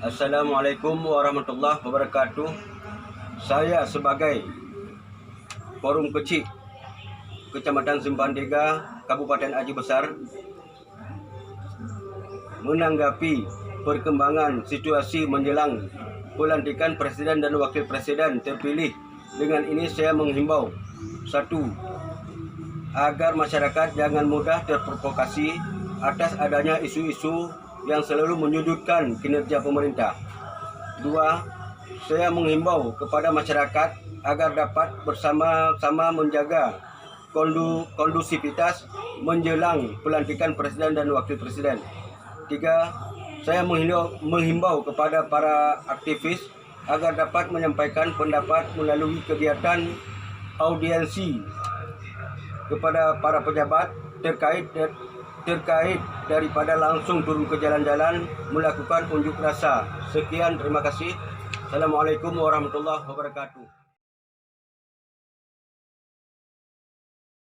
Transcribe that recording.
Assalamualaikum warahmatullahi wabarakatuh. Saya sebagai Forum Kecil Kecamatan Simpang Tiga, Kabupaten Aceh Besar, menanggapi perkembangan situasi menjelang pelantikan Presiden dan Wakil Presiden terpilih. Dengan ini saya menghimbau, satu, agar masyarakat jangan mudah terprovokasi atas adanya isu-isu yang selalu menyudutkan kinerja pemerintah. Dua, saya menghimbau kepada masyarakat agar dapat bersama-sama menjaga kondusivitas menjelang pelantikan Presiden dan Wakil Presiden. Tiga, saya menghimbau kepada para aktivis agar dapat menyampaikan pendapat melalui kegiatan audiensi kepada para pejabat terkait daripada langsung turun ke jalan-jalan melakukan unjuk rasa. Sekian, terima kasih. Assalamualaikum warahmatullahi wabarakatuh.